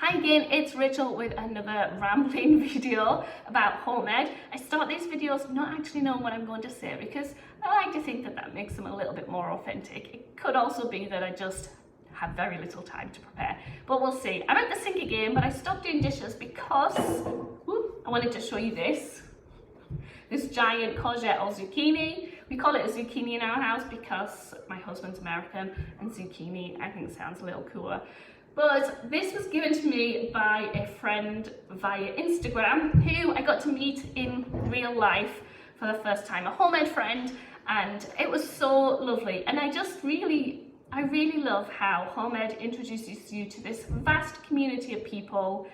Hi again, it's Rachel with another rambling video about home ed. I start these videos not actually knowing what I'm going to say because I like to think that that makes them a little bit more authentic. It could also be that I just have very little time to prepare, but we'll see. I'm at the sink again, but I stopped doing dishes because I wanted to show you this giant courgette or zucchini. We call it a zucchini in our house because my husband's American and zucchini I think sounds a little cooler. But this was given to me by a friend via Instagram who I got to meet in real life for the first time, a home ed friend, and it was so lovely. And I really love how home ed introduces you to this vast community of people.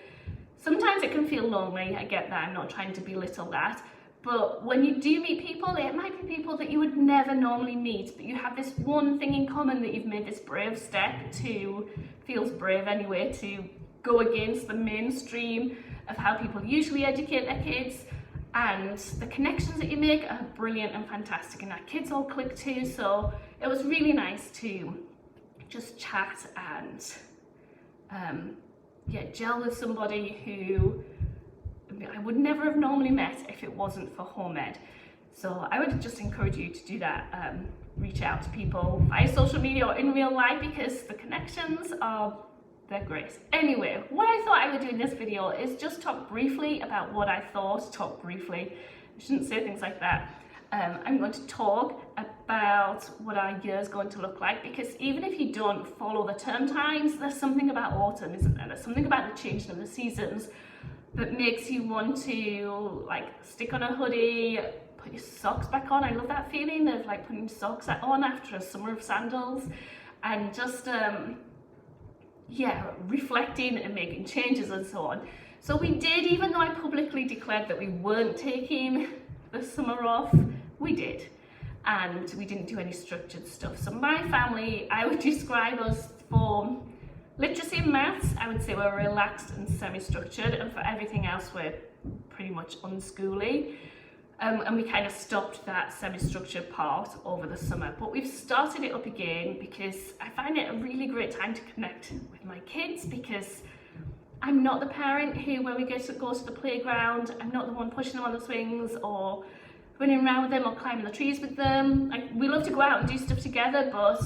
Sometimes it can feel lonely, I get that, I'm not trying to belittle that. But when you do meet people, it might be people that you would never normally meet, but you have this one thing in common that you've made this brave step to, feels brave anyway, to go against the mainstream of how people usually educate their kids. And the connections that you make are brilliant and fantastic, and our kids all click too. So it was really nice to just chat and gel with somebody who I would never have normally met if it wasn't for home ed. So I would just encourage you to do that. Reach out to people via social media or in real life because the connections they're great. Anyway, what I thought I would do in this video is just talk briefly about what I thought. I shouldn't say things like that. I'm going to talk about what our year is going to look like, because even if you don't follow the term times, there's something about autumn, isn't there? There's something about the changing of the seasons that makes you want to like stick on a hoodie, put your socks back on. I love that feeling of like putting socks on after a summer of sandals and just reflecting and making changes and so on. So we did, even though I publicly declared that we weren't taking the summer off, we did. And we didn't do any structured stuff. So my family, I would describe us for literacy and maths, I would say we're relaxed and semi-structured, and for everything else we're pretty much unschooly. And we kind of stopped that semi-structured part over the summer. But we've started it up again because I find it a really great time to connect with my kids, because I'm not the parent who, when we go to the playground, I'm not the one pushing them on the swings or running around with them or climbing the trees with them. We love to go out and do stuff together, but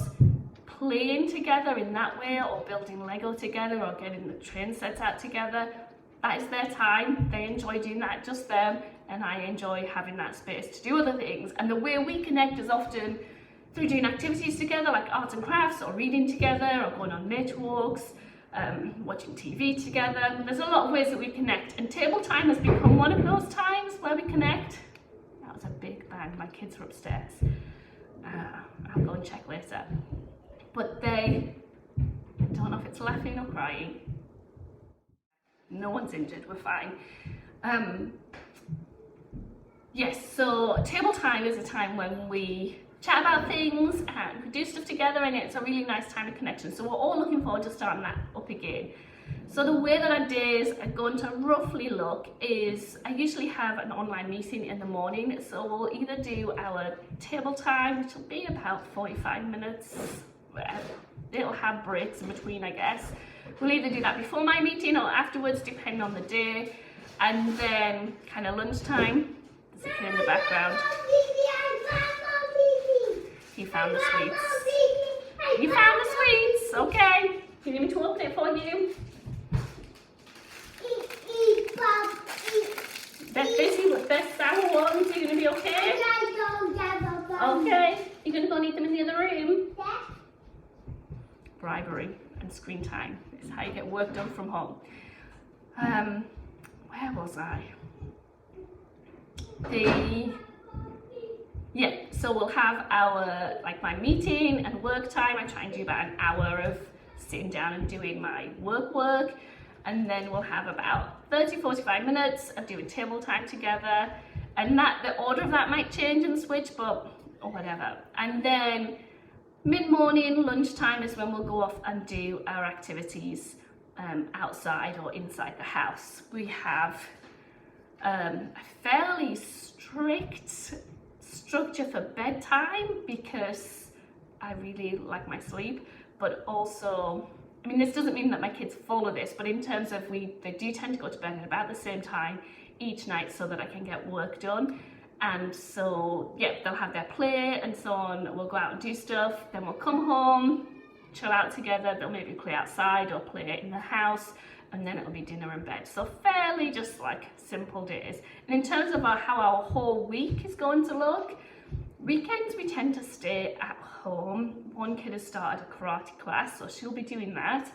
playing together in that way, or building Lego together, or getting the train sets out together, that is their time. They enjoy doing that, just them, and I enjoy having that space to do other things. And the way we connect is often through doing activities together, like arts and crafts, or reading together, or going on nature walks, watching TV together. There's a lot of ways that we connect, and table time has become one of those times where we connect. That was a big bang. My kids are upstairs. I'll go and check later. But I don't know if it's laughing or crying. No one's injured, we're fine. Yes, so table time is a time when we chat about things and we do stuff together, and it's a really nice time of connection. So we're all looking forward to starting that up again. So the way that our days are going to roughly look is I usually have an online meeting in the morning. So we'll either do our table time, which will be about 45 minutes. It'll have breaks in between, I guess. We'll either do that before my meeting or afterwards, depending on the day. And then kind of lunchtime. There's a kid in the background. He found the sweets. You found the sweets, okay. Do you need me to open it for you? They're busy with their sour ones. Are you going to be okay? Okay. You're going to go and eat them in the other room? Bribery and screen time is how you get work done from home. Where was I? So we'll have our, my meeting and work time. I try and do about an hour of sitting down and doing my work, and then we'll have about 30-45 minutes of doing table time together, and that the order of that might change and switch, or whatever. And then mid-morning, lunchtime is when we'll go off and do our activities outside or inside the house. We have a fairly strict structure for bedtime because I really like my sleep, but also I mean, this doesn't mean that my kids follow this, but in terms of they do tend to go to bed at about the same time each night so that I can get work done. And so, yeah, they'll have their play and so on. We'll go out and do stuff. Then we'll come home, chill out together. They'll maybe play outside or play in the house. And then it'll be dinner and bed. So fairly just like simple days. And in terms of how our whole week is going to look, weekends we tend to stay at home. One kid has started a karate class, so she'll be doing that.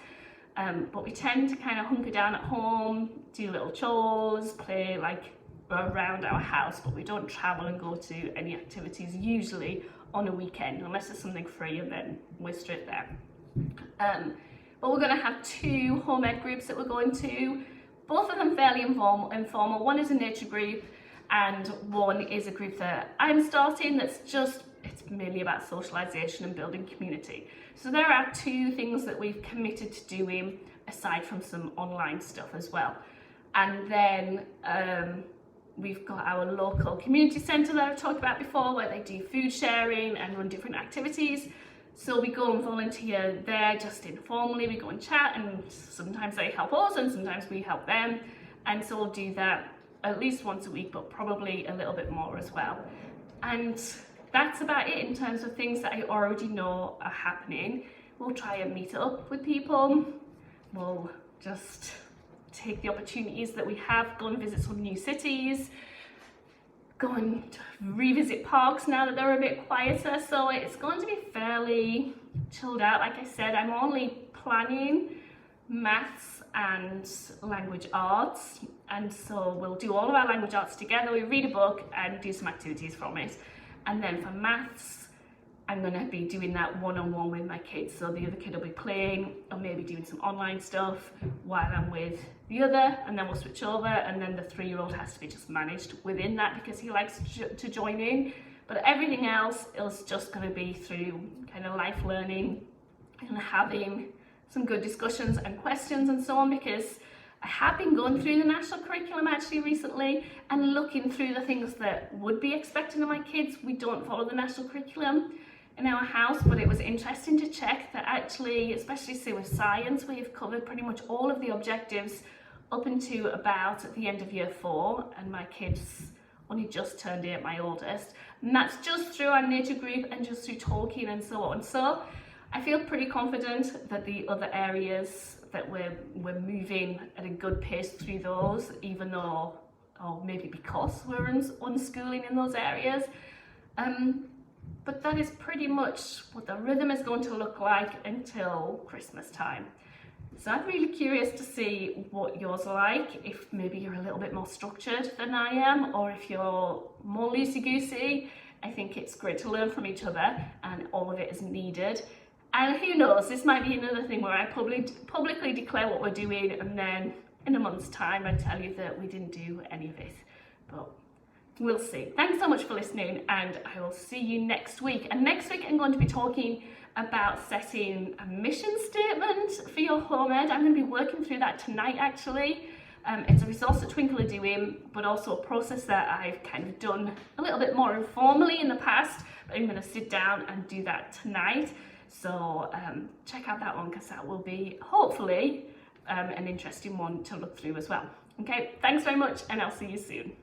But we tend to kind of hunker down at home, do little chores, play like around our house, but we don't travel and go to any activities usually on a weekend, unless there's something free, and then we're straight there. But we're going to have 2 home ed groups that we're going to, both of them fairly informal. One is a nature group and one is a group that I'm starting that's it's mainly about socialisation and building community. So there are 2 things that we've committed to doing aside from some online stuff as well. And then we've got our local community centre that I've talked about before, where they do food sharing and run different activities. So we go and volunteer there just informally. We go and chat, and sometimes they help us and sometimes we help them. And so we'll do that at least once a week, but probably a little bit more as well. And that's about it in terms of things that I already know are happening. We'll try and meet up with people. We'll just take the opportunities that we have, go and visit some new cities, go and revisit parks now that they're a bit quieter. So it's going to be fairly chilled out. Like I said, I'm only planning maths and language arts, and so we'll do all of our language arts together. We read a book and do some activities from it. And then for maths, I'm going to be doing that one-on-one with my kids. So the other kid will be playing or maybe doing some online stuff while I'm with the other, and then we'll switch over, and then the 3-year-old has to be just managed within that because he likes to join in. But everything else is just going to be through kind of life learning and having some good discussions and questions and so on, because I have been going through the national curriculum actually recently and looking through the things that would be expected of my kids. We don't follow the national curriculum in our house, but it was interesting to check that actually, especially say with science, we've covered pretty much all of the objectives up into about the end of year 4, and my kids only just turned 8, my oldest, and that's just through our nature group and just through talking and so on. So I feel pretty confident that the other areas that we're moving at a good pace through those, even though, or maybe because we're unschooling in those areas. But that is pretty much what the rhythm is going to look like until Christmas time. So I'm really curious to see what yours are like, if maybe you're a little bit more structured than I am, or if you're more loosey-goosey. I think it's great to learn from each other, and all of it is needed. And who knows, this might be another thing where I publicly declare what we're doing, and then in a month's time I tell you that we didn't do any of it. But we'll see. Thanks so much for listening, and I will see you next week. And next week I'm going to be talking about setting a mission statement for your home ed. I'm going to be working through that tonight actually. It's a resource that Twinkl are doing, but also a process that I've kind of done a little bit more informally in the past, but I'm going to sit down and do that tonight. So check out that one, because that will be hopefully an interesting one to look through as well. Okay, thanks very much, and I'll see you soon.